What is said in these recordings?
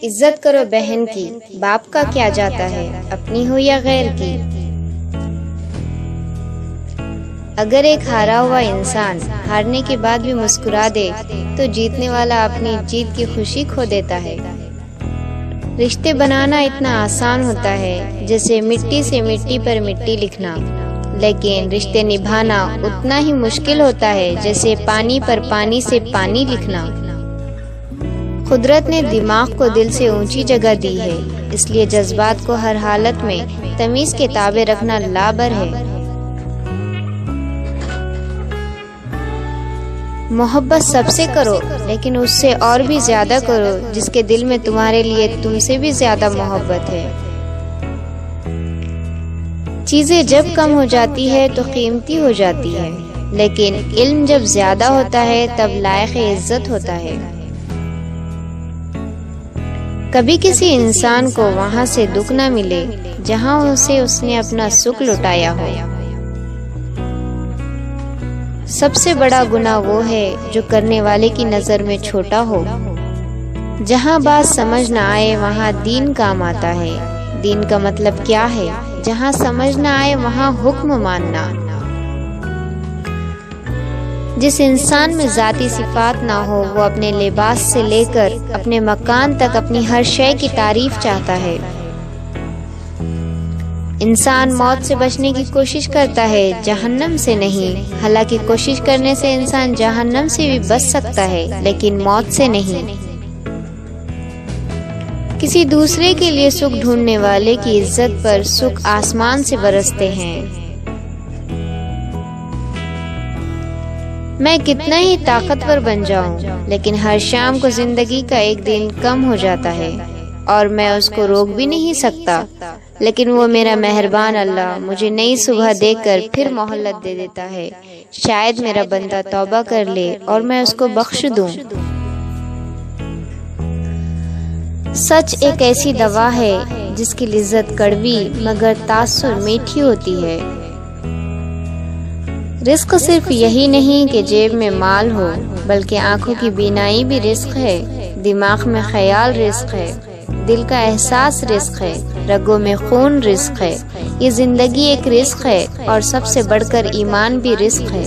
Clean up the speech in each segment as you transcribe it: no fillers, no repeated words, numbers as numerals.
عزت کرو بہن کی، باپ کا کیا جاتا ہے، اپنی ہو یا غیر کی۔ اگر ایک ہارا ہوا انسان ہارنے کے بعد بھی مسکرا دے تو جیتنے والا اپنی جیت کی خوشی کھو دیتا ہے۔ رشتے بنانا اتنا آسان ہوتا ہے جیسے مٹی سے مٹی پر مٹی لکھنا، لیکن رشتے نبھانا اتنا ہی مشکل ہوتا ہے جیسے پانی پر پانی سے پانی لکھنا۔ قدرت نے دماغ کو دل سے اونچی جگہ دی ہے، اس لیے جذبات کو ہر حالت میں تمیز کے تابع رکھنا لابر ہے۔ محبت سب سے کرو، لیکن اس سے اور بھی زیادہ کرو جس کے دل میں تمہارے لیے تم سے بھی زیادہ محبت ہے۔ چیزیں جب کم ہو جاتی ہے تو قیمتی ہو جاتی ہے، لیکن علم جب زیادہ ہوتا ہے تب لائق عزت ہوتا ہے۔ کبھی کسی انسان کو وہاں سے دکھ نہ ملے جہاں اسے اس نے اپنا سکھ لٹایا ہو۔ سب سے بڑا گناہ وہ ہے جو کرنے والے کی نظر میں چھوٹا ہو۔ جہاں بات سمجھ نہ آئے وہاں دین کام آتا ہے۔ دین کا مطلب کیا ہے؟ جہاں سمجھ نہ آئے وہاں حکم ماننا۔ جس انسان میں ذاتی صفات نہ ہو وہ اپنے لباس سے لے کر اپنے مکان تک اپنی ہر شے کی تعریف چاہتا ہے۔ انسان موت سے بچنے کی کوشش کرتا ہے، جہنم سے نہیں۔ حالانکہ کوشش کرنے سے انسان جہنم سے بھی بچ سکتا ہے، لیکن موت سے نہیں۔ کسی دوسرے کے لیے سکھ ڈھونڈنے والے کی عزت پر سکھ آسمان سے برستے ہیں۔ میں کتنا ہی طاقتور بن جاؤں، لیکن ہر شام کو زندگی کا ایک دن کم ہو جاتا ہے اور میں اس کو روک بھی نہیں سکتا، لیکن وہ میرا مہربان اللہ مجھے نئی صبح دے کر پھر مہلت دے دیتا ہے۔ شاید میرا بندہ توبہ کر لے اور میں اس کو بخش دوں۔ سچ ایک ایسی دوا ہے جس کی لذت کڑوی مگر تاثر میٹھی ہوتی ہے۔ رزق صرف یہی نہیں کہ جیب میں مال ہو، بلکہ آنکھوں کی بینائی بھی رزق ہے، دماغ میں خیال رزق ہے، دل کا احساس رزق ہے، رگوں میں خون رزق ہے۔ یہ زندگی ایک رزق ہے اور سب سے بڑھ کر ایمان بھی رزق ہے۔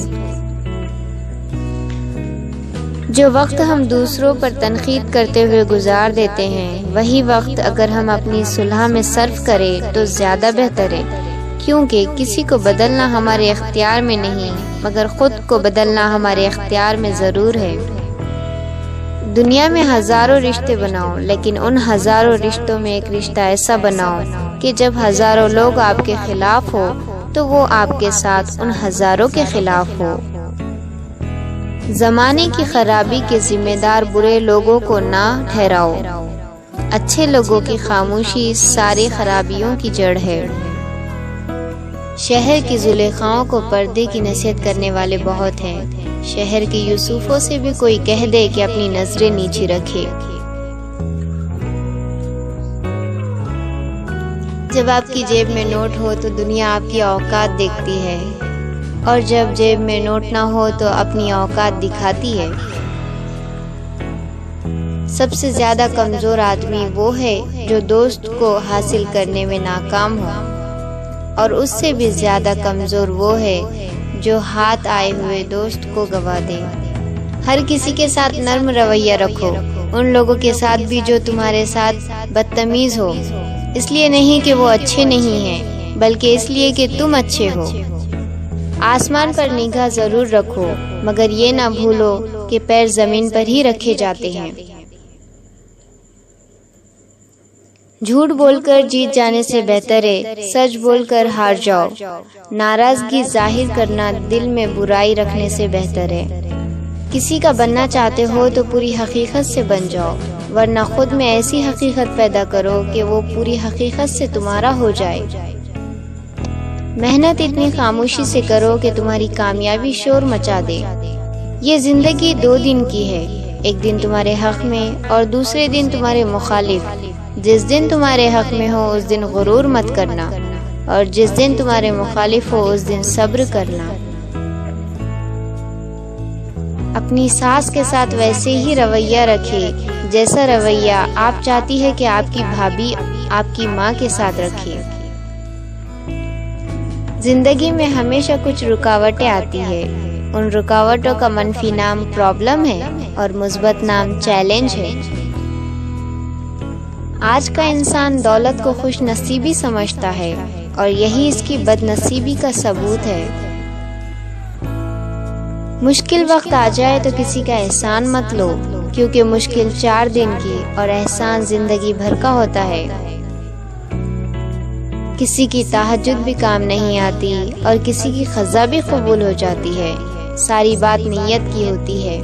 جو وقت ہم دوسروں پر تنقید کرتے ہوئے گزار دیتے ہیں، وہی وقت اگر ہم اپنی صلح میں صرف کریں تو زیادہ بہتر ہے، کیونکہ کسی کو بدلنا ہمارے اختیار میں نہیں، مگر خود کو بدلنا ہمارے اختیار میں ضرور ہے۔ دنیا میں ہزاروں رشتے بناؤ، لیکن ان ہزاروں رشتوں میں ایک رشتہ ایسا بناؤ کہ جب ہزاروں لوگ آپ کے خلاف ہو تو وہ آپ کے ساتھ ان ہزاروں کے خلاف ہو۔ زمانے کی خرابی کے ذمہ دار برے لوگوں کو نہ ٹھہراؤ، اچھے لوگوں کی خاموشی ساری خرابیوں کی جڑ ہے۔ شہر کی زلیخاؤں کو پردے کی نصیحت کرنے والے بہت ہیں، شہر کے یوسفوں سے بھی کوئی کہہ دے کہ اپنی نظریں نیچی رکھے۔ جب آپ کی جیب میں نوٹ ہو تو دنیا آپ کی اوقات دیکھتی ہے، اور جب جیب میں نوٹ نہ ہو تو اپنی اوقات دکھاتی ہے۔ سب سے زیادہ کمزور آدمی وہ ہے جو دوست کو حاصل کرنے میں ناکام ہو، اور اس سے بھی زیادہ کمزور وہ ہے جو ہاتھ آئے ہوئے دوست کو گوا دے۔ ہر کسی کے ساتھ نرم رویہ رکھو، ان لوگوں کے ساتھ بھی جو تمہارے ساتھ بدتمیز ہو، اس لیے نہیں کہ وہ اچھے نہیں ہیں، بلکہ اس لیے کہ تم اچھے ہو۔ آسمان پر نگاہ ضرور رکھو، مگر یہ نہ بھولو کہ پیر زمین پر ہی رکھے جاتے ہیں۔ جھوٹ بول کر جیت جانے سے بہتر ہے سچ بول کر ہار جاؤ۔ ناراضگی ظاہر کرنا دل میں برائی رکھنے سے بہتر ہے۔ کسی کا بننا چاہتے ہو تو پوری حقیقت سے بن جاؤ، ورنہ خود میں ایسی حقیقت پیدا کرو کہ وہ پوری حقیقت سے تمہارا ہو جائے۔ محنت اتنی خاموشی سے کرو کہ تمہاری کامیابی شور مچا دے۔ یہ زندگی 2 دن کی ہے، ایک دن تمہارے حق میں اور دوسرے دن تمہارے مخالف۔ جس دن تمہارے حق میں ہو اس دن غرور مت کرنا، اور جس دن تمہارے مخالف ہو اس دن صبر کرنا۔ اپنی ساس کے ساتھ ویسے ہی رویہ رکھے جیسا رویہ آپ چاہتی ہے کہ آپ کی بھابھی آپ کی ماں کے ساتھ رکھے۔ زندگی میں ہمیشہ کچھ رکاوٹیں آتی ہے، ان رکاوٹوں کا منفی نام پرابلم ہے اور مثبت نام چیلنج ہے۔ آج کا انسان دولت کو خوش نصیبی سمجھتا ہے اور یہی اس کی بد نصیبی کا ثبوت ہے۔ مشکل وقت آ جائے تو کسی کا احسان مت لو، کیونکہ مشکل 4 دن کی اور احسان زندگی بھر کا ہوتا ہے۔ کسی کی تہجد بھی کام نہیں آتی اور کسی کی قضا بھی قبول ہو جاتی ہے، ساری بات نیت کی ہوتی ہے۔